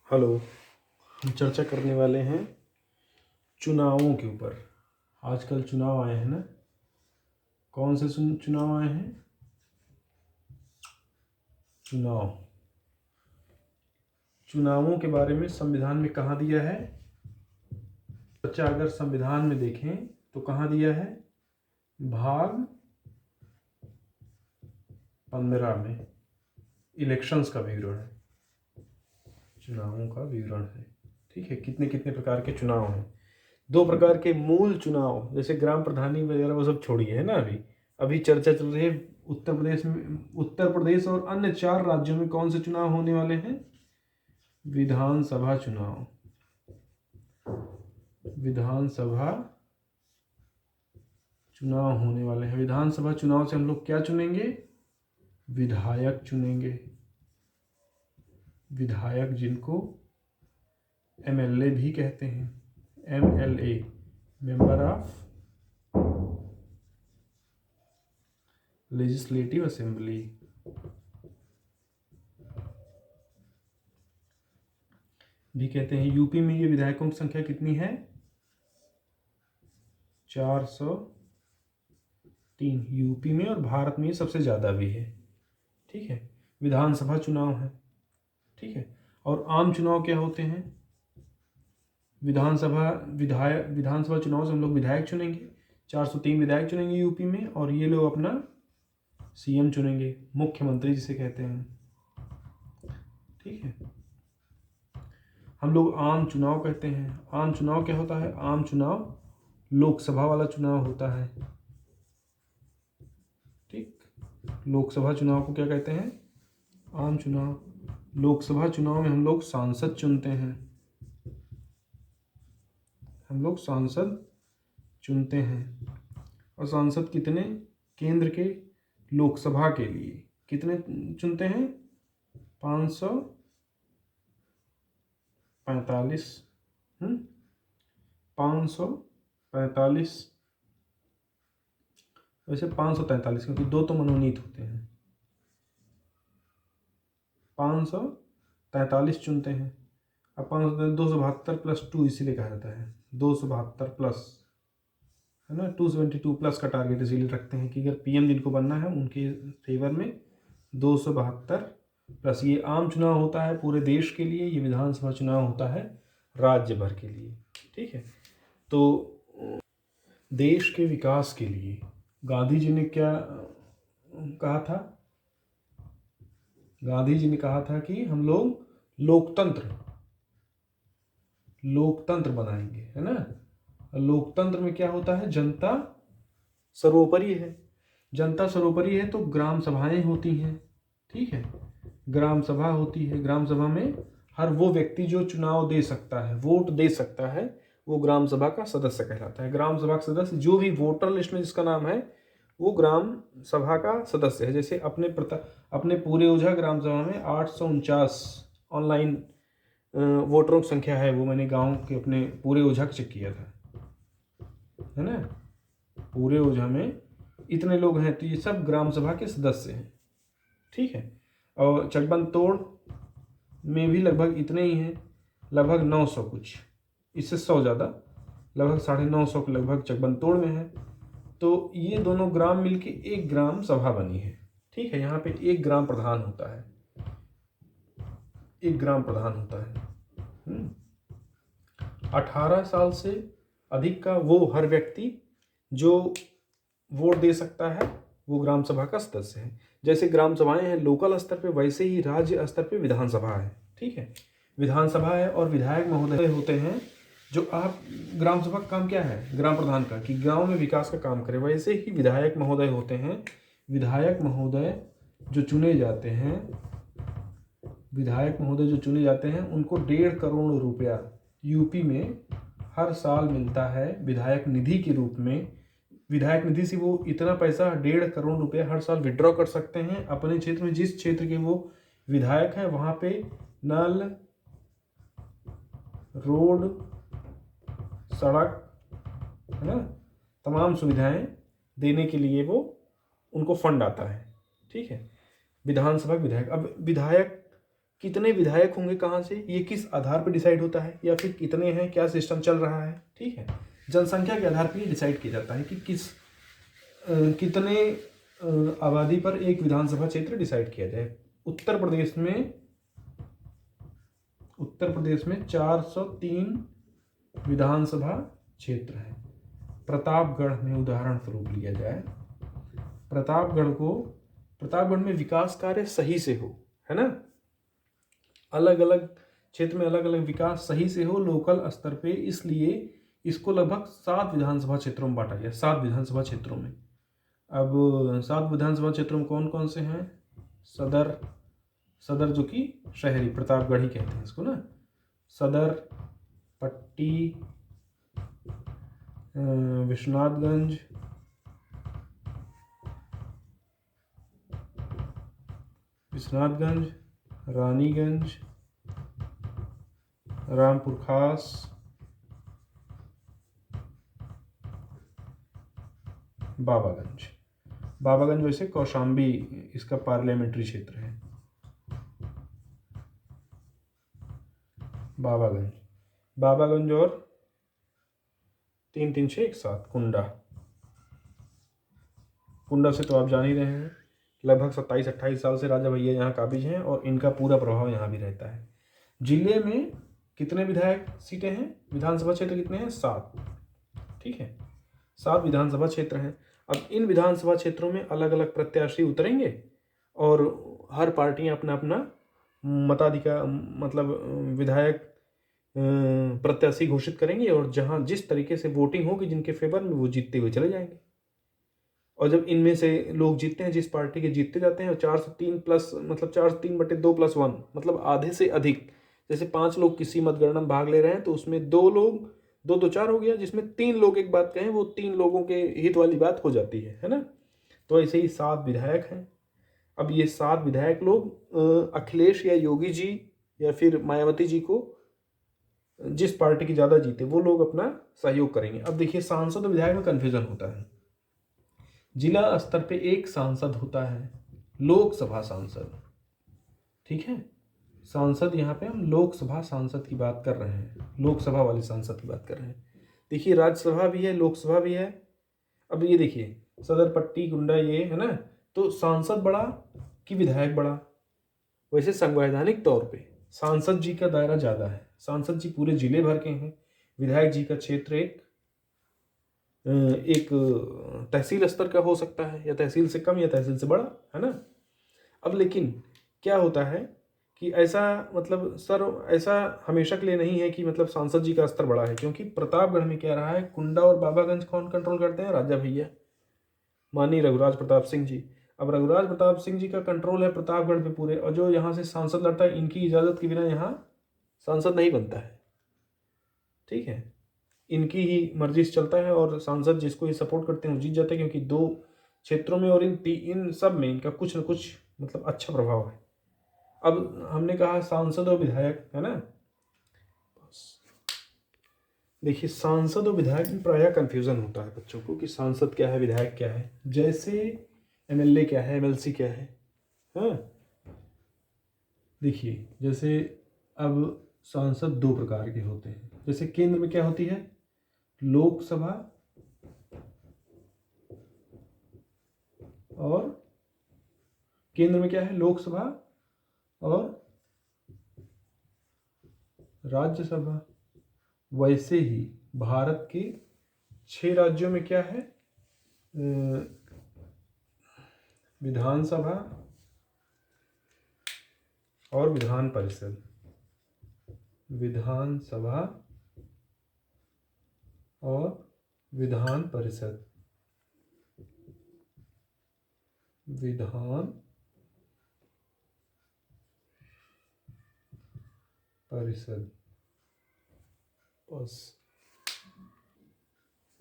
Hello. हम चर्चा करने वाले हैं चुनावों के ऊपर। आजकल चुनाव आए हैं ना, कौन से चुनाव आए हैं? चुनावों के बारे में संविधान में कहाँ दिया है? बच्चा अगर संविधान में देखें तो कहाँ दिया है? भाग 15 में इलेक्शंस का विवरण है, चुनावों का विवरण है। ठीक है, कितने कितने प्रकार के चुनाव हैं। 2 प्रकार के मूल चुनाव, जैसे ग्राम प्रधानी वगैरह वो सब छोड़िए, है ना। अभी चर्चा चल रही है उत्तर प्रदेश और अन्य 4 राज्यों में कौन से चुनाव होने वाले हैं? विधानसभा चुनाव होने वाले हैं। विधानसभा चुनाव से हम लोग क्या चुनेंगे? विधायक चुनेंगे। विधायक जिनको MLA भी कहते हैं, MLA member of legislative assembly. भी कहते हैं। यूपी में ये विधायकों की संख्या कितनी है? 403 यूपी में, और भारत में ये सबसे ज़्यादा भी है। ठीक है, विधानसभा चुनाव है। ठीक है, और आम चुनाव क्या होते हैं? विधानसभा चुनाव से हम लोग विधायक चुनेंगे, 403 विधायक चुनेंगे यूपी में, और ये लोग अपना CM चुनेंगे, मुख्यमंत्री जिसे कहते हैं। ठीक है, हम लोग आम चुनाव कहते हैं। आम चुनाव क्या होता है? आम चुनाव लोकसभा वाला चुनाव होता है। ठीक, लोकसभा चुनाव को क्या कहते हैं? आम चुनाव। लोकसभा चुनाव में हम लोग सांसद चुनते हैं। और सांसद कितने? केंद्र के लोकसभा के लिए कितने चुनते हैं? 545। 545, वैसे 543, क्योंकि 2 तो मनोनीत होते हैं। 543 चुनते हैं। अब 272 प्लस 2 इसीलिए कहा जाता है 272 प्लस, है ना। 272 प्लस का टारगेट इसीलिए रखते हैं कि अगर PM जिनको बनना है उनके फेवर में 272 प्लस। ये आम चुनाव होता है पूरे देश के लिए, ये विधानसभा चुनाव होता है राज्य भर के लिए। ठीक है, तो देश के विकास के लिए गांधी जी ने क्या कहा था? गांधी जी ने कहा था कि हम लोग लोकतंत्र बनाएंगे, है ना। लोकतंत्र में क्या होता है? जनता सर्वोपरि है। जनता सर्वोपरि है तो ग्राम सभाएं होती हैं। ठीक है, ग्राम सभा होती है। ग्राम सभा में हर वो व्यक्ति जो चुनाव दे सकता है, वोट दे सकता है, वो ग्राम सभा का सदस्य कहलाता है। ग्राम सभा का सदस्य जो भी वोटर लिस्ट में जिसका नाम है वो ग्राम सभा का सदस्य है। जैसे अपने पूरे ओझा ग्राम सभा में 849 ऑनलाइन वोटरों की संख्या है। वो मैंने गांव के अपने पूरे ओझा का चेक किया था, है ना। पूरे ओझा में इतने लोग हैं, तो ये सब ग्राम सभा के सदस्य हैं। ठीक है, और चकबंद तोड़ में भी लगभग इतने ही हैं, लगभग 900 कुछ, इससे 100 ज़्यादा, लगभग 950 के लगभग चकबंद तोड़ में है। तो ये दोनों ग्राम मिलके एक ग्राम सभा बनी है। ठीक है, यहाँ पे एक ग्राम प्रधान होता है। 18 साल से अधिक का वो हर व्यक्ति जो वोट दे सकता है वो ग्राम सभा का सदस्य है। जैसे ग्राम सभाएं हैं लोकल स्तर पे, वैसे ही राज्य स्तर पे विधानसभा है। ठीक है, विधानसभा है और विधायक महोदय होते हैं। जो आप ग्राम सभा का काम क्या है? ग्राम प्रधान का, कि गांव में विकास का काम करे। वैसे ही विधायक महोदय होते हैं। विधायक महोदय जो चुने जाते हैं उनको 1.5 करोड़ रुपया यूपी में हर साल मिलता है विधायक निधि के रूप में। विधायक निधि से वो इतना पैसा 1.5 करोड़ रुपया हर साल विड्रॉ कर सकते हैं अपने क्षेत्र में। जिस क्षेत्र के वो विधायक हैं वहाँ पे नल, रोड, सड़क, है ना, तमाम सुविधाएं देने के लिए वो उनको फंड आता है। ठीक है, विधानसभा विधायक। अब विधायक कितने विधायक होंगे कहाँ से, ये किस आधार पर डिसाइड होता है, या फिर कितने हैं, क्या सिस्टम चल रहा है, ठीक है। जनसंख्या के आधार पर ये डिसाइड किया जाता है कि कितने आबादी पर एक विधानसभा क्षेत्र डिसाइड किया जाए। उत्तर प्रदेश में 403 विधानसभा क्षेत्र है। प्रतापगढ़ में उदाहरण स्वरूप लिया जाए, प्रतापगढ़ में विकास कार्य सही से हो, है ना, अलग अलग क्षेत्र में अलग अलग विकास सही से हो लोकल स्तर पे, इसलिए इसको लगभग 7 विधानसभा क्षेत्रों में बांटा गया। 7 विधानसभा क्षेत्रों में, अब 7 विधानसभा क्षेत्रों में कौन कौन से हैं? सदर जो कि शहरी, प्रतापगढ़ ही कहते हैं इसको ना, सदर, पट्टी, विश्वनाथगंज, रानीगंज, रामपुर खास, बाबागंज वैसे कौशाम्बी इसका पार्लियामेंट्री क्षेत्र है। बाबागंज और 3 6 एक साथ कुंडा से तो आप जान ही रहे हैं, लगभग 27-28 साल से राजा भैया यहाँ काबिज हैं और इनका पूरा प्रभाव यहाँ भी रहता है। जिले में कितने विधायक सीटें हैं, विधानसभा क्षेत्र कितने हैं? 7, ठीक है, 7 विधानसभा क्षेत्र हैं। अब इन विधानसभा क्षेत्रों में अलग अलग प्रत्याशी उतरेंगे और हर पार्टियां अपना अपना मताधिकार, मतलब विधायक प्रत्याशी घोषित करेंगे, और जहां जिस तरीके से वोटिंग होगी जिनके फेवर में, वो जीतते हुए चले जाएंगे। और जब इनमें से लोग जीतते हैं, जिस पार्टी के जीतते जाते हैं, 403 प्लस, मतलब 403/2+1, मतलब आधे से अधिक, जैसे 5 लोग किसी मतगणना में भाग ले रहे हैं तो उसमें 2 लोग, 2 4 हो गया, जिसमें 3 लोग एक बात कहें, वो 3 लोगों के हित वाली बात हो जाती है ना। तो ऐसे ही 7 विधायक हैं। अब ये 7 विधायक लोग अखिलेश या योगी जी या फिर मायावती जी को, जिस पार्टी की ज़्यादा जीते वो लोग अपना सहयोग करेंगे। अब देखिए, सांसद और विधायक में कन्फ्यूजन होता है। जिला स्तर पे एक सांसद होता है, लोकसभा सांसद, ठीक है। सांसद, यहाँ पे हम लोकसभा सांसद की बात कर रहे हैं, लोकसभा वाले सांसद की बात कर रहे हैं। देखिए, राज्यसभा भी है, लोकसभा भी है। अब ये देखिए, सदर, पट्टी, गुंडा, ये है ना, तो सांसद बड़ा कि विधायक बड़ा? वैसे संवैधानिक तौर पे सांसद जी का दायरा ज़्यादा है, सांसद जी पूरे जिले भर के हैं। विधायक जी का क्षेत्र एक तहसील स्तर का हो सकता है, या तहसील से कम या तहसील से बड़ा, है ना। अब लेकिन क्या होता है कि ऐसा, मतलब सर, ऐसा हमेशा के लिए नहीं है कि मतलब सांसद जी का स्तर बड़ा है, क्योंकि प्रतापगढ़ में क्या रहा है, कुंडा और बाबागंज कौन कंट्रोल करते हैं? राजा भैया, माननीय रघुराज प्रताप सिंह जी। अब रघुराज प्रताप सिंह जी का कंट्रोल है प्रतापगढ़ पे पूरे, और जो यहाँ से सांसद लड़ता है, इनकी इजाज़त के बिना यहाँ सांसद नहीं बनता है, ठीक है। इनकी ही मर्जी से चलता है, और सांसद जिसको ये सपोर्ट करते हैं वो जीत जाते हैं, क्योंकि 2 क्षेत्रों में और इन सब में इनका कुछ न कुछ मतलब अच्छा प्रभाव है। अब हमने कहा सांसद और विधायक, है ना। देखिए, सांसद और विधायक में प्रायः कन्फ्यूज़न होता है बच्चों को कि सांसद क्या है, विधायक क्या है। जैसे एमएलए क्या है, एमएलसी क्या है, हाँ। देखिए, जैसे अब सांसद 2 प्रकार के होते हैं। जैसे केंद्र में क्या होती है, लोकसभा और केंद्र में क्या है, लोकसभा और राज्यसभा। वैसे ही भारत के 6 राज्यों में क्या है, विधानसभा और विधान परिषद। विधानसभा और विधान परिषद। विधान परिषद, बस।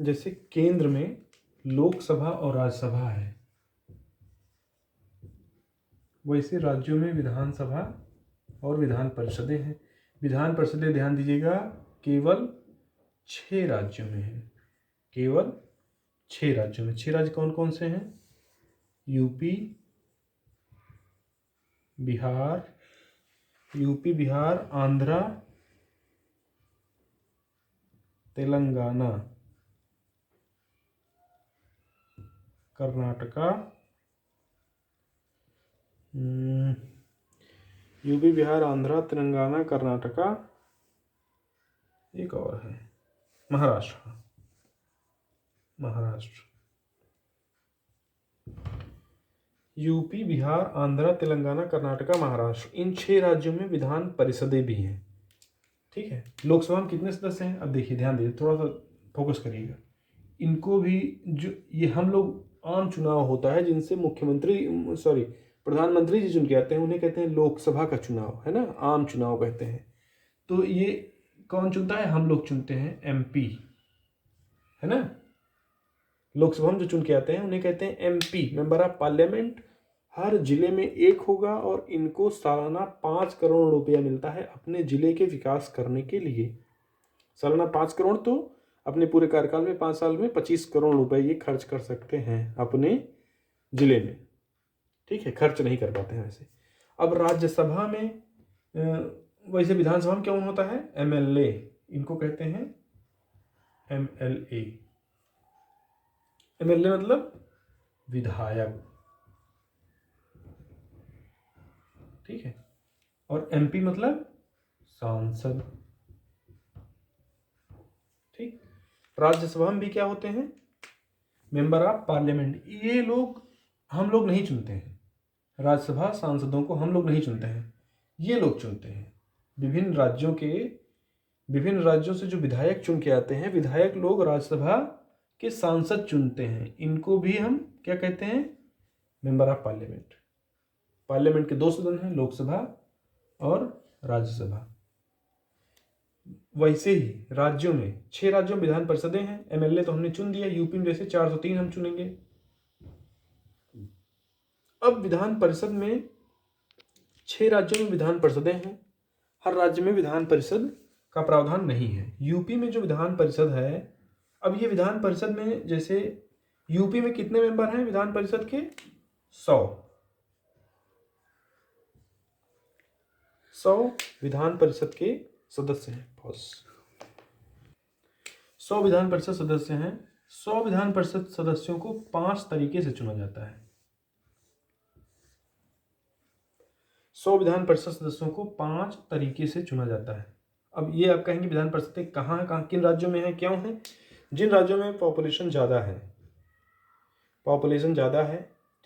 जैसे केंद्र में लोकसभा और राज्यसभा है, वैसे राज्यों में विधानसभा और विधान परिषदें हैं। विधान परिषदें, ध्यान दीजिएगा, केवल 6 राज्यों में है, केवल 6 राज्यों में। 6 राज्य कौन कौन से हैं? UP, Bihar, UP, Bihar, Andhra, Telangana, Karnataka, UP, Bihar, Andhra, Telangana, Karnataka, एक और है महाराष्ट्र। यूपी, बिहार, आंध्रा, तेलंगाना, कर्नाटका, महाराष्ट्र, इन 6 राज्यों में विधान परिषदें भी हैं। ठीक है। लोकसभा में कितने सदस्य हैं? अब देखिए, ध्यान दीजिए, थोड़ा सा फोकस करिएगा। इनको भी जो ये हम लोग आम चुनाव होता है जिनसे प्रधानमंत्री जी चुन के आते हैं, उन्हें कहते हैं लोकसभा का चुनाव, है ना, आम चुनाव कहते हैं। तो ये कौन चुनता है? हम लोग चुनते हैं, एमपी, है ना। लोकसभा में जो चुन के आते हैं उन्हें कहते हैं एमपी, मेंबर ऑफ पार्लियामेंट। हर जिले में एक होगा और इनको सालाना 5 करोड़ रुपया मिलता है अपने जिले के विकास करने के लिए। सालाना 5 करोड़, तो अपने पूरे कार्यकाल में 5 साल में 25 करोड़ रुपए ये खर्च कर सकते हैं अपने जिले में। ठीक है, खर्च नहीं कर पाते हैं वैसे। अब राज्यसभा में वैसे विधानसभा में कौन होता है? एमएलए, इनको कहते हैं एमएलए। एमएलए मतलब विधायक। ठीक है। और एमपी मतलब सांसद। ठीक। राज्यसभा में भी क्या होते हैं? Member of parliament. ये लोग हम लोग नहीं चुनते हैं, राज्यसभा सांसदों को हम लोग नहीं चुनते हैं, ये लोग चुनते हैं। विभिन्न राज्यों से जो विधायक चुन के आते हैं, विधायक लोग राज्यसभा के सांसद चुनते हैं, इनको भी हम क्या कहते हैं? Member of parliament. पार्लियामेंट के 2 सदन हैं, लोकसभा और राज्यसभा। वैसे ही राज्यों में 6 राज्यों में विधान परिषदें हैं। एमएलए तो हमने चुन दिया, यूपी में जैसे 403 हम चुनेंगे। अब विधान परिषद में 6 राज्यों में विधान परिषदें हैं, हर राज्य में विधान परिषद का प्रावधान नहीं है। यूपी में जो विधान परिषद है, अब ये विधान परिषद में जैसे यूपी में कितने मेंबर हैं विधान परिषद के? 100 विधान परिषद के सदस्य हैं। 100 विधान परिषद सदस्य हैं। 100 विधान परिषद सदस्यों को 5 तरीके से चुना जाता है। 100 विधान परिषद सदस्यों को 5 तरीके से चुना जाता है। अब ये आप कहेंगे विधान परिषद कहाँ किन राज्यों में है, क्यों है? जिन राज्यों में पॉपुलेशन ज़्यादा है,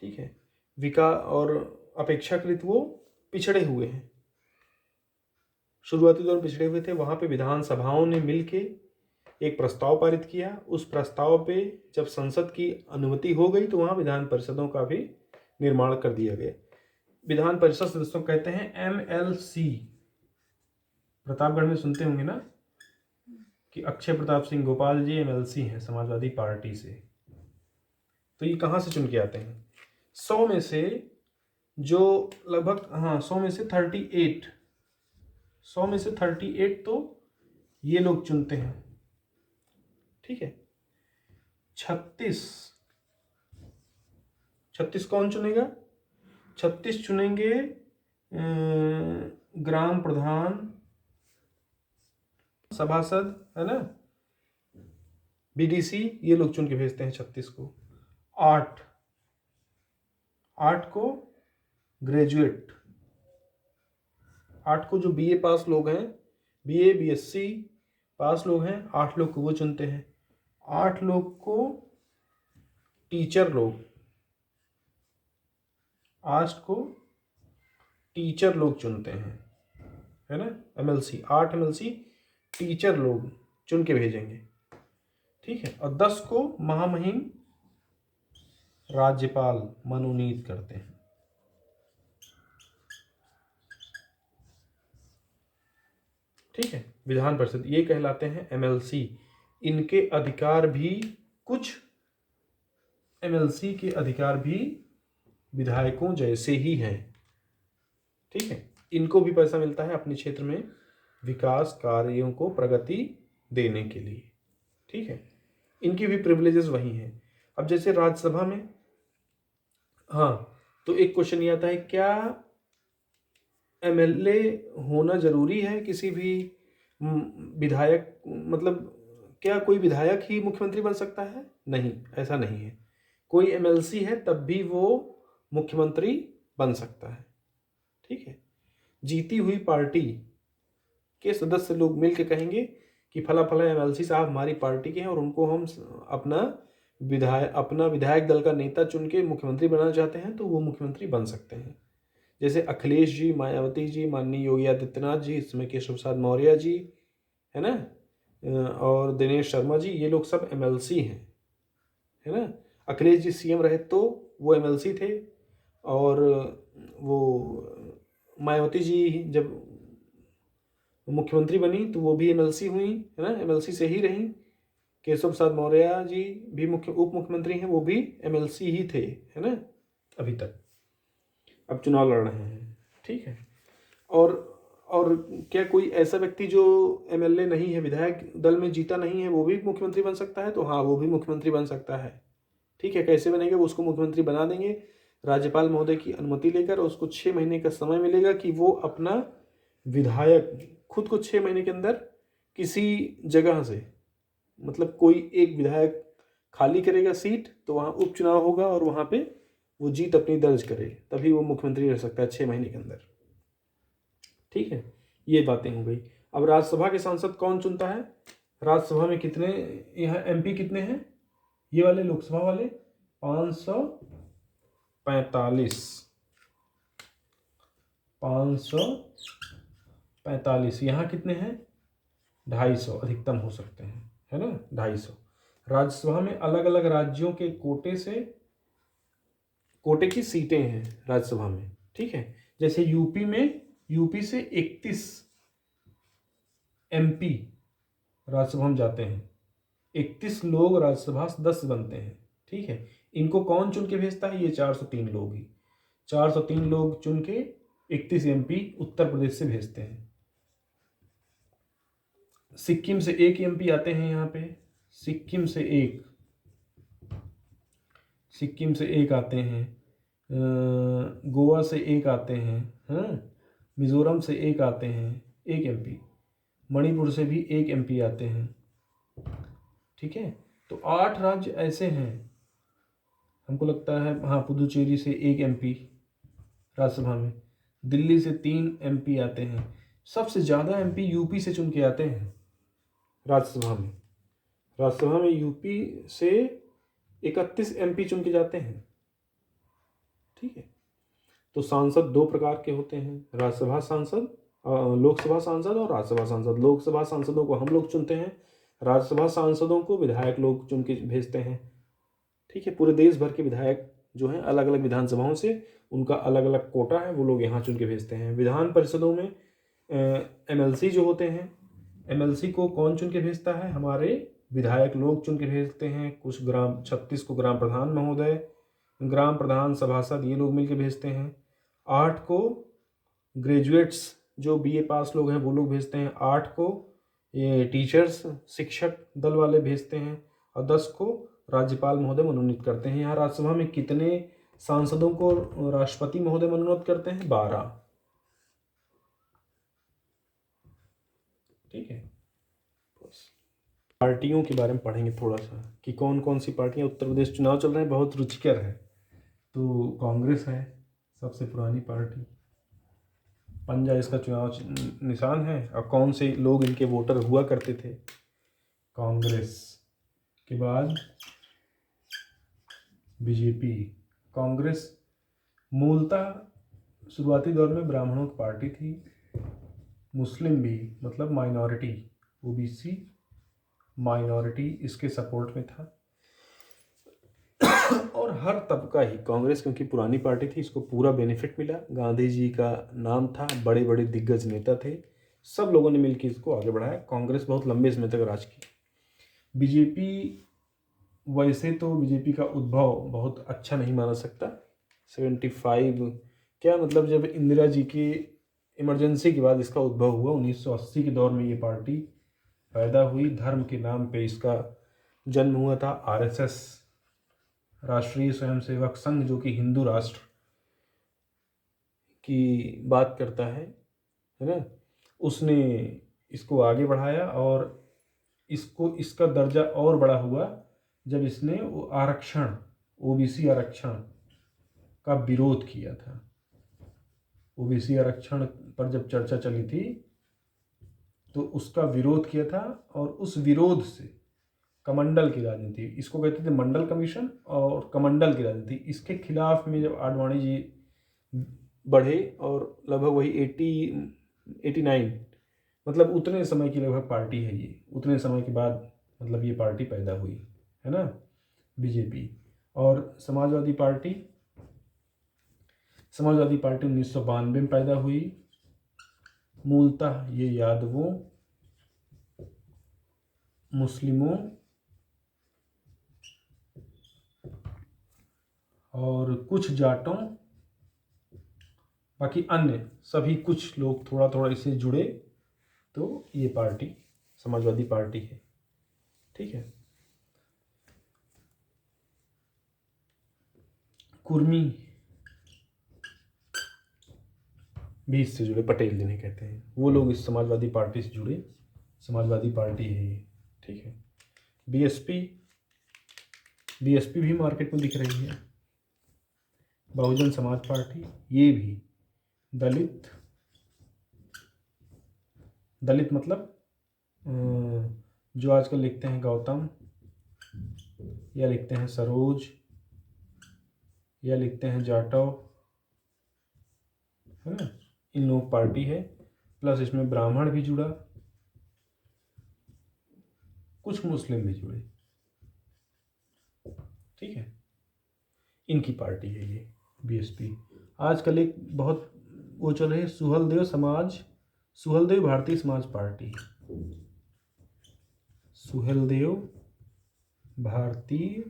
ठीक है, विकास और अपेक्षाकृत वो पिछड़े हुए हैं, शुरुआती दौर में पिछड़े हुए थे, वहाँ पे विधानसभाओं ने मिलके एक प्रस्ताव पारित किया। उस प्रस्ताव पे जब संसद की अनुमति हो गई तो वहाँ विधान परिषदों का भी निर्माण कर दिया गया। विधान परिषद सदस्यों कहते हैं एमएलसी। प्रतापगढ़ में सुनते होंगे ना कि अक्षय प्रताप सिंह गोपाल जी एमएलसी हैं समाजवादी पार्टी से। तो ये कहाँ से चुन के आते हैं? 100 में से जो लगभग 100 में से 38 तो ये लोग चुनते हैं। ठीक है। 36 कौन चुनेगा? 36 चुनेंगे ग्राम प्रधान, सभासद, है ना, बीडीसी, ये लोग चुन के भेजते हैं 36 को। 8 को ग्रेजुएट, 8 को जो बीए पास लोग हैं, बीए बीएससी पास लोग हैं, 8 लोग को वो चुनते हैं। 8 लोग को टीचर लोग, 8 को टीचर लोग चुनते हैं, है ना, एमएलसी। 8 एमएलसी टीचर लोग चुन के भेजेंगे। ठीक है। और 10 को महामहिम राज्यपाल मनोनीत करते हैं। ठीक है। विधान परिषद ये कहलाते हैं एमएलसी। इनके अधिकार भी कुछ एमएलसी के अधिकार भी विधायकों जैसे ही हैं। ठीक है। इनको भी पैसा मिलता है अपने क्षेत्र में विकास कार्यों को प्रगति देने के लिए। ठीक है। इनकी भी प्रिविलेजेस वही हैं। अब जैसे राज्यसभा में, तो एक क्वेश्चन ये आता है, क्या एमएलए होना ज़रूरी है किसी भी विधायक, मतलब क्या कोई विधायक ही मुख्यमंत्री बन सकता है? नहीं, ऐसा नहीं है। कोई एमएलसी है तब भी वो मुख्यमंत्री बन सकता है। ठीक है। जीती हुई पार्टी के सदस्य लोग मिल के कहेंगे कि फला फला एमएलसी साहब हमारी पार्टी के हैं और उनको हम अपना विधायक दल का नेता चुन के मुख्यमंत्री बनाना चाहते हैं, तो वो मुख्यमंत्री बन सकते हैं। जैसे अखिलेश जी, मायावती जी, माननीय योगी आदित्यनाथ जी, इसमें केशव प्रसाद मौर्य जी, है ना, और दिनेश शर्मा जी, ये लोग सब एमएलसी हैं, है ना। अखिलेश जी सीएम रहे तो वो एमएलसी थे, और वो मायावती जी जब मुख्यमंत्री बनी तो वो भी एमएलसी हुई, है ना, एमएलसी से ही रही। केशव प्रसाद मौर्य जी भी उप मुख्यमंत्री हैं, वो भी एमएलसी ही थे, है ना, अभी तक। अब चुनाव लड़ रहे हैं, ठीक है। और क्या कोई ऐसा व्यक्ति जो एमएलए नहीं है, विधायक दल में जीता नहीं है, वो भी मुख्यमंत्री बन सकता है? तो हाँ, वो भी मुख्यमंत्री बन सकता है। ठीक है। कैसे बनेगा? वो उसको मुख्यमंत्री बना देंगे राज्यपाल महोदय की अनुमति लेकर। उसको 6 महीने का समय मिलेगा कि वो अपना विधायक खुद को 6 महीने के अंदर किसी जगह से, मतलब कोई एक विधायक खाली करेगा सीट, तो वहाँ उपचुनाव होगा और वहाँ पे वो जीत अपनी दर्ज करे, तभी वो मुख्यमंत्री रह सकता है 6 महीने के अंदर। ठीक है। ये बातें हो गई। अब राज्यसभा के सांसद कौन चुनता है? राज्यसभा में कितने, यहाँ एमपी कितने हैं? ये वाले लोकसभा वाले 545। यहाँ कितने हैं? 250 अधिकतम हो सकते हैं, है ना, 250। राज्यसभा में अलग अलग राज्यों के कोटे की सीटें हैं राज्यसभा में। ठीक है। जैसे यूपी से 31 एमपी राज्यसभा में जाते हैं। 31 लोग राज्यसभा सदस्य बनते हैं। ठीक है। इनको कौन चुन के भेजता है? ये 403 लोग ही। 403 लोग चुन के 31 एमपी उत्तर प्रदेश से भेजते हैं। सिक्किम से 1 एमपी आते हैं यहाँ पे। सिक्किम से एक आते हैं। गोवा से 1 आते हैं। हाँ। मिजोरम से 1 आते हैं, 1 एमपी। मणिपुर से भी 1 एमपी आते हैं। ठीक है। तो 8 राज्य ऐसे हैं, हमको लगता है। हाँ, पुदुचेरी से 1 एमपी राज्यसभा में। दिल्ली से 3 एमपी आते हैं। सबसे ज़्यादा एमपी यूपी से चुन के आते हैं राज्यसभा में। राज्यसभा में यूपी से 31 एमपी चुन के जाते हैं। ठीक है। तो सांसद 2 प्रकार के होते हैं, राज्यसभा सांसद, लोकसभा सांसद और राज्यसभा सांसद। लोकसभा सांसदों को हम लोग चुनते हैं, राज्यसभा सांसदों को विधायक लोग चुन के भेजते हैं। ठीक है। पूरे देश भर के विधायक जो हैं अलग अलग विधानसभाओं से, उनका अलग अलग कोटा है, वो लोग यहाँ चुन के भेजते हैं। विधान परिषदों में एमएलसी जो होते हैं, एमएलसी को कौन चुन के भेजता है? हमारे विधायक लोग चुन के भेजते हैं। कुछ 36 को ग्राम प्रधान महोदय, ग्राम प्रधान, सभासद, ये लोग मिलकर भेजते हैं। 8 को ग्रेजुएट्स जो बीए पास लोग हैं वो लोग भेजते हैं। 8 को ये टीचर्स, शिक्षक दल वाले भेजते हैं। और 10 को राज्यपाल महोदय मनोनीत करते हैं। यहाँ राज्यसभा में कितने सांसदों को राष्ट्रपति महोदय मनोनीत करते हैं? 12। ठीक है। पार्टियों के बारे में पढ़ेंगे थोड़ा सा कि कौन कौन सी पार्टियां, उत्तर प्रदेश चुनाव चल रहे हैं, बहुत रुचिकर है। तो कांग्रेस है सबसे पुरानी पार्टी, पंजा इसका चुनाव निशान है। और कौन से लोग इनके वोटर हुआ करते थे? कांग्रेस के बाद बीजेपी। कांग्रेस मूलतः शुरुआती दौर में ब्राह्मणों की पार्टी थी, मुस्लिम भी, मतलब माइनॉरिटी, ओबीसी माइनॉरिटी इसके सपोर्ट में था। और हर तबका ही कांग्रेस, क्योंकि पुरानी पार्टी थी, इसको पूरा बेनिफिट मिला। गांधी जी का नाम था, बड़े बड़े दिग्गज नेता थे, सब लोगों ने मिलकर इसको आगे बढ़ाया। कांग्रेस बहुत लंबे समय तक राज की। बीजेपी, वैसे तो बीजेपी का उद्भव बहुत अच्छा नहीं माना सकता। 75 क्या मतलब, जब इंदिरा जी की इमरजेंसी के बाद इसका उद्भव हुआ। 1980 के दौर में ये पार्टी पैदा हुई। धर्म के नाम पे इसका जन्म हुआ था। आरएसएस, राष्ट्रीय स्वयंसेवक संघ, जो कि हिंदू राष्ट्र की बात करता है ना, उसने इसको आगे बढ़ाया और इसका दर्जा और बड़ा हुआ जब इसने वो आरक्षण, ओबीसी आरक्षण का विरोध किया था। ओबीसी आरक्षण पर जब चर्चा चली थी तो उसका विरोध किया था, और उस विरोध से कमंडल की राजनीति, इसको कहते थे मंडल कमीशन और कमंडल की राजनीति, इसके खिलाफ में जब आडवाणी जी बढ़े, और लगभग वही 89 मतलब उतने समय की लगभग पार्टी है ये, उतने समय के बाद मतलब ये पार्टी पैदा हुई है ना, बीजेपी। और समाजवादी पार्टी 1992 में पैदा हुई। मूलतः ये यादवों, मुस्लिमों और कुछ जाटों, बाकी अन्य सभी कुछ लोग थोड़ा थोड़ा इससे जुड़े, तो ये पार्टी समाजवादी पार्टी है। ठीक है। कुर्मी भी इससे जुड़े, पटेल जिन्हें कहते हैं, वो लोग इस समाजवादी पार्टी से जुड़े, समाजवादी पार्टी है ये। ठीक है। बीएसपी भी मार्केट में दिख रही है। बहुजन समाज पार्टी, ये भी दलित मतलब जो आजकल लिखते हैं गौतम, या लिखते हैं सरोज, या लिखते हैं जाटव, है ना, इन लोग पार्टी है। प्लस इसमें ब्राह्मण भी जुड़ा, कुछ मुस्लिम भी जुड़े। ठीक है। इनकी पार्टी है ये बीएसपी। आजकल एक बहुत वो चल रही है Suheldev Bharatiya Samaj party, Suheldev Bharatiya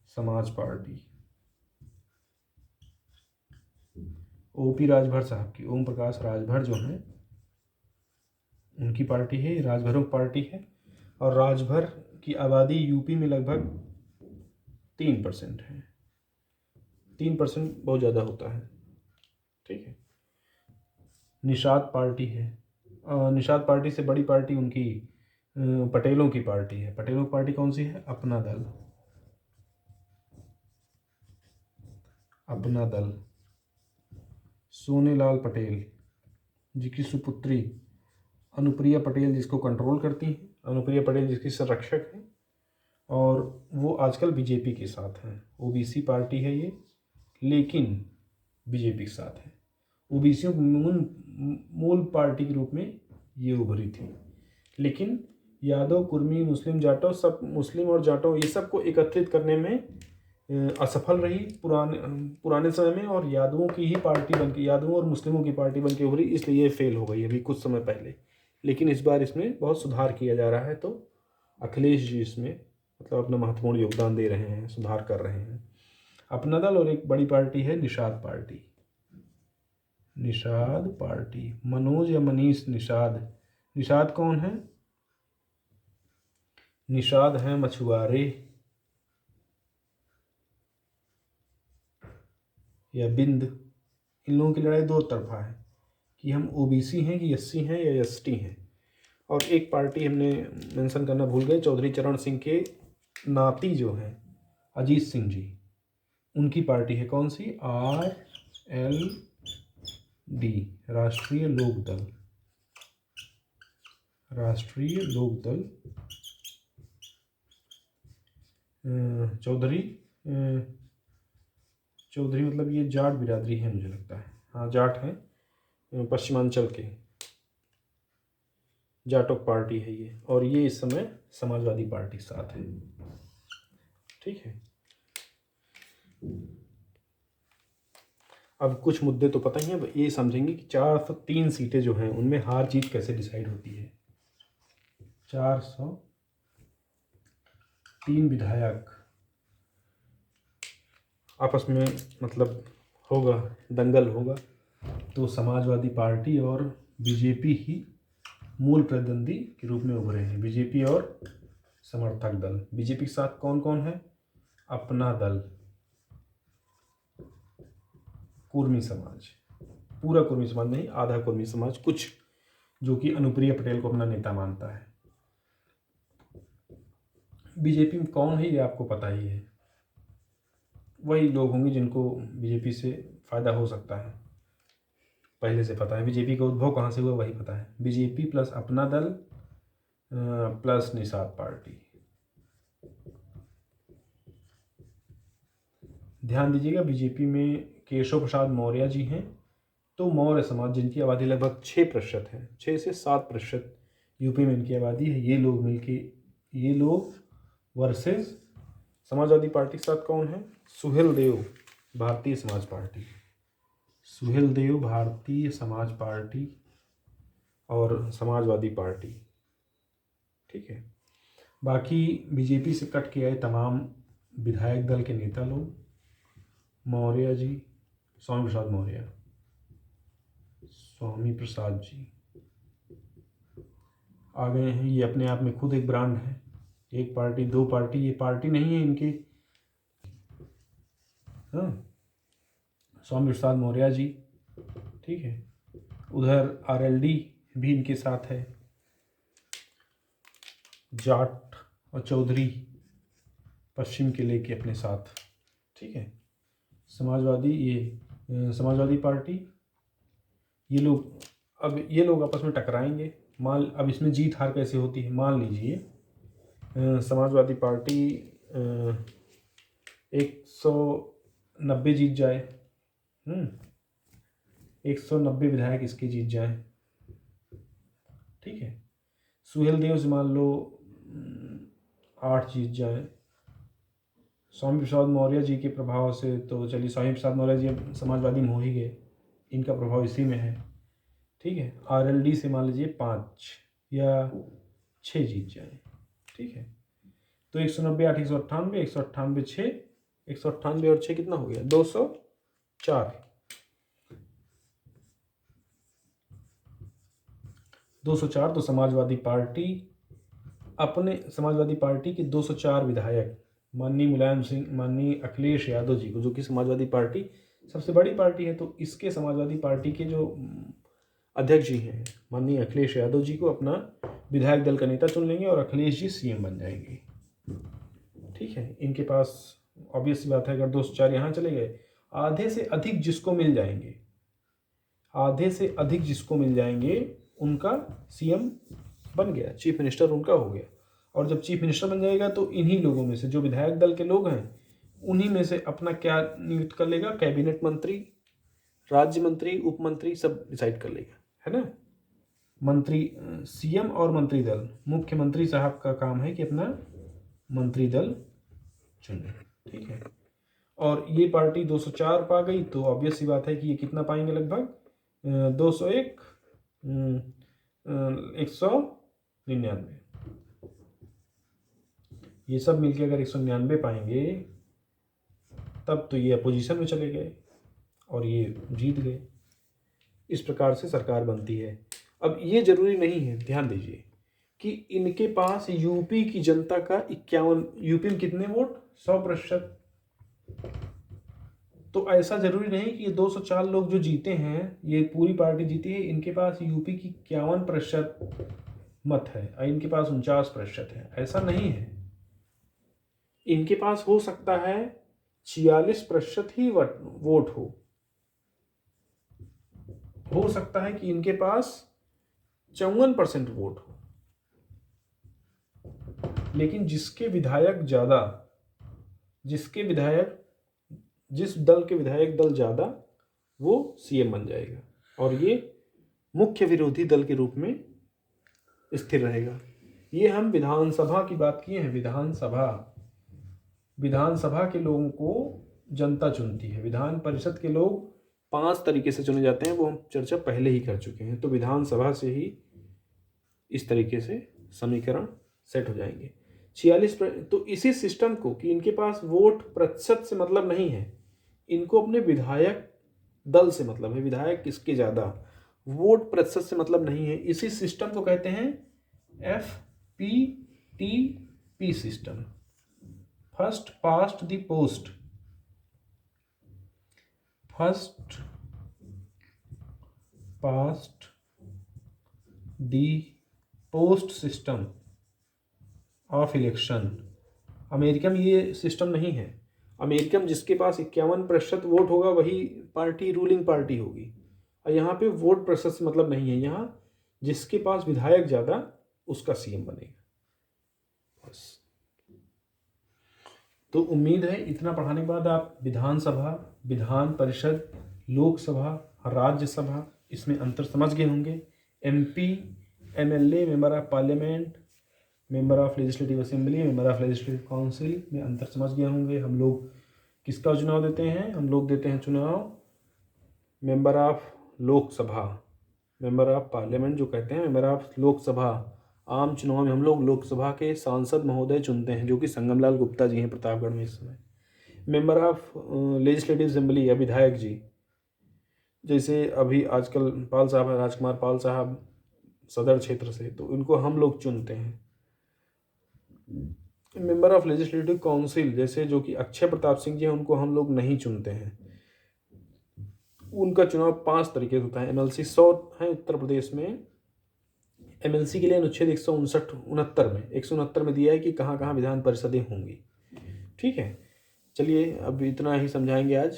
Samaj party, OP Rajbhar साहब की, ओम प्रकाश राजभर जो हैं, उनकी पार्टी है। राजभरों की पार्टी है, और राजभर की आबादी यूपी में लगभग 3% है। 3% बहुत ज़्यादा होता है। ठीक है। निषाद पार्टी है। निषाद पार्टी से बड़ी पार्टी उनकी पटेलों की पार्टी है। पटेलों की पार्टी कौन सी है? अपना दल। अपना दल सोनेलाल पटेल जी की सुपुत्री अनुप्रिया पटेल जिसको कंट्रोल करती हैं, अनुप्रिया पटेल जिसकी संरक्षक है, और वो आजकल बीजेपी के साथ हैं। ओबीसी पार्टी है ये, लेकिन बीजेपी के साथ है। ओबीसियों मूल पार्टी के रूप में ये उभरी थी, लेकिन यादव, कुर्मी, मुस्लिम, जाटव, सब मुस्लिम और जाटव ये सब को एकत्रित करने में असफल रही पुराने समय में, और यादवों की ही पार्टी बनके, यादवों और मुस्लिमों की पार्टी बनके उभरी, इसलिए ये फेल हो गई अभी कुछ समय पहले। लेकिन इस बार इसमें बहुत सुधार किया जा रहा है, तो अखिलेश जी इसमें मतलब अपना महत्वपूर्ण योगदान दे रहे हैं, सुधार कर रहे हैं। अपना दल, और एक बड़ी पार्टी है निषाद पार्टी। निषाद पार्टी, मनोज या मनीष निषाद। निषाद कौन है? निषाद हैं मछुआरे या बिंद। इन लोगों की लड़ाई दो तरफा है कि हम ओबीसी हैं कि एससी हैं या एसटी हैं। और एक पार्टी हमने मेंशन करना भूल गए, चौधरी चरण सिंह के नाती जो हैं अजीत सिंह जी, उनकी पार्टी है कौन सी? RLD, राष्ट्रीय लोक दल। राष्ट्रीय लोक दल। चौधरी मतलब ये जाट बिरादरी है मुझे लगता है, हाँ जाट हैं, पश्चिमांचल के जाटों पार्टी है ये, और ये इस समय समाजवादी पार्टी के साथ है। ठीक है। अब कुछ मुद्दे तो पता ही है, ये समझेंगे कि 403 सीटें जो हैं उनमें हार जीत कैसे डिसाइड होती है। 403 विधायक आपस में मतलब होगा, दंगल होगा, तो समाजवादी पार्टी और बीजेपी ही मूल प्रतिद्वंदी के रूप में उभरे हैं। बीजेपी और समर्थक दल। बीजेपी के साथ कौन कौन है? अपना दल, कुर्मी समाज, पूरा कुर्मी समाज नहीं, आधा कुर्मी समाज, कुछ जो कि अनुप्रिया पटेल को अपना नेता मानता है। बीजेपी में कौन है ये आपको पता ही है, वही लोग होंगे जिनको बीजेपी से फ़ायदा हो सकता है, पहले से पता है। बीजेपी का उद्भव कहाँ से हुआ वही पता है। बीजेपी प्लस अपना दल प्लस निषाद पार्टी। ध्यान दीजिएगा, बीजेपी में केशव प्रसाद मौर्य जी हैं, तो मौर्य समाज जिनकी आबादी लगभग 6% है, 6 से 7% यूपी में इनकी आबादी है। ये लोग मिलके, ये लोग वर्सेस समाजवादी पार्टी के साथ कौन है? सुहेल देव भारतीय समाज पार्टी, सुहेल देव भारतीय समाज पार्टी और समाजवादी पार्टी, ठीक है। बाकी बीजेपी से कट के आए तमाम विधायक दल के नेता लोग, मौर्य जी, स्वामी प्रसाद मौर्य, स्वामी प्रसाद जी आ गए हैं। ये अपने आप में खुद एक ब्रांड है, एक पार्टी दो पार्टी, ये पार्टी नहीं है इनकी। हाँ, स्वामी प्रसाद मौर्य जी, ठीक है। उधर आरएलडी भी इनके साथ है, जाट और चौधरी पश्चिम के लेके अपने साथ, ठीक है। समाजवादी, ये समाजवादी पार्टी, ये लोग आपस में टकराएंगे। अब इसमें जीत हार कैसे होती है, मान लीजिए समाजवादी पार्टी 190 जीत जाए, 190 विधायक इसके जीत जाए, ठीक है। सुहेल देव से मान लो 8 जीत जाए। स्वामी प्रसाद मौर्य जी के प्रभाव से तो चलिए, स्वामी प्रसाद मौर्य जी अब समाजवादी में हो ही गए, इनका प्रभाव इसी में है, ठीक है। आरएलडी से मान लीजिए 5 या 6 जीत जाए, ठीक है। तो 190 8 198, 198 6, 198 और 6 कितना हो गया? 204। 204। तो समाजवादी पार्टी के 204 विधायक माननीय मुलायम सिंह, माननीय अखिलेश यादव जी को, जो कि समाजवादी पार्टी सबसे बड़ी पार्टी है, तो इसके समाजवादी पार्टी के जो अध्यक्ष जी हैं माननीय अखिलेश यादव जी को अपना विधायक दल का नेता चुन लेंगे और अखिलेश जी सीएम बन जाएंगे, ठीक है। इनके पास ऑब्वियस सी बात है, अगर 204 यहाँ चले गए, आधे से अधिक जिसको मिल जाएंगे उनका सीएम बन गया, चीफ मिनिस्टर उनका हो गया। और जब चीफ मिनिस्टर बन जाएगा तो इन्हीं लोगों में से, जो विधायक दल के लोग हैं, उन्हीं में से अपना क्या नियुक्त कर लेगा? कैबिनेट मंत्री, राज्य मंत्री, उप मंत्री सब डिसाइड कर लेगा, है ना। मंत्री, सीएम और मंत्रिदल, मुख्यमंत्री साहब का काम है कि अपना मंत्री दल चुने, ठीक है। और ये पार्टी 204 पा गई, तो ऑब्वियस सी बात है कि ये कितना पाएंगे? लगभग 201, 199, ये सब मिलके अगर 199 पाएंगे तब तो ये अपोजिशन में चले गए और ये जीत गए। इस प्रकार से सरकार बनती है। अब ये जरूरी नहीं है, ध्यान दीजिए, कि इनके पास यूपी की जनता का 51, यूपी में कितने वोट? 100%। तो ऐसा जरूरी नहीं कि ये 204 लोग जो जीते हैं, ये पूरी पार्टी जीती है, इनके पास यूपी की 51% मत है और इनके पास 49% है, ऐसा नहीं है। इनके पास हो सकता है 46% ही वोट हो सकता है कि इनके पास 54% वोट हो, लेकिन जिसके विधायक ज्यादा, जिस दल के विधायक दल ज्यादा, वो सीएम बन जाएगा और ये मुख्य विरोधी दल के रूप में स्थिर रहेगा। ये हम विधानसभा की बात किए हैं। विधानसभा के लोगों को जनता चुनती है। विधान परिषद के लोग 5 तरीके से चुने जाते हैं, वो हम चर्चा पहले ही कर चुके हैं। तो विधानसभा से ही इस तरीके से समीकरण सेट हो जाएंगे। 46। तो इसी सिस्टम को, कि इनके पास वोट प्रतिशत से मतलब नहीं है, इनको अपने विधायक दल से मतलब है, विधायक किसके ज्यादा, वोट प्रतिशत से मतलब नहीं है। इसी सिस्टम को कहते हैं FPTP system, first past the post. First past the post system of election. America में ये सिस्टम नहीं है। अमेरिका में जिसके पास 51% वोट होगा वही पार्टी रूलिंग पार्टी होगी, और यहाँ पे वोट प्रतिशत से मतलब नहीं है। यहाँ जिसके पास विधायक ज़्यादा उसका सीएम बनेगा बस। तो उम्मीद है इतना पढ़ाने के बाद आप विधानसभा, विधान परिषद, लोकसभा, राज्यसभा इसमें अंतर समझ गए होंगे। MP, MLA, member of parliament, member of legislative assembly, member of legislative council में अंतर समझ गए होंगे। हम लोग किसका चुनाव देते हैं? हम लोग देते हैं चुनाव member of Lok Sabha, member of parliament जो कहते हैं, मेंबर ऑफ लोकसभा। आम चुनाव में हम लोग लोकसभा के सांसद महोदय चुनते हैं, जो कि संगमलाल गुप्ता जी हैं प्रतापगढ़ में इस समय। मेंबर ऑफ लेजिस्लेटिव असेंबली या विधायक जी, जैसे अभी आजकल पाल साहब हैं, राजकुमार पाल साहब सदर क्षेत्र से, तो इनको हम लोग चुनते हैं। मेंबर ऑफ लेजिस्लेटिव काउंसिल जैसे जो कि अक्षय प्रताप सिंह जी हैं, उनको हम लोग नहीं चुनते हैं। उनका चुनाव 5 तरीके से होता है। एमएलसी 100 है उत्तर प्रदेश में। एमएलसी के लिए अनुच्छेद 169 में दिया है कि कहाँ कहाँ विधान परिषदें होंगी। ठीक है, चलिए अब इतना ही समझाएंगे आज।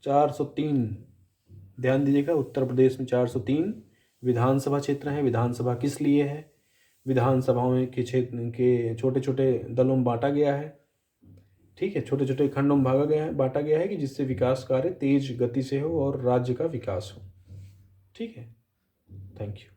403 ध्यान दीजिएगा, उत्तर प्रदेश में 403 विधानसभा क्षेत्र हैं। विधानसभा किस लिए है? विधानसभाओं के क्षेत्र के छोटे छोटे दलों में बांटा गया है। ठीक है, छोटे छोटे खंडों में बांटा गया है कि जिससे विकास कार्य तेज गति से हो और राज्य का विकास हो। ठीक है, थैंक यू।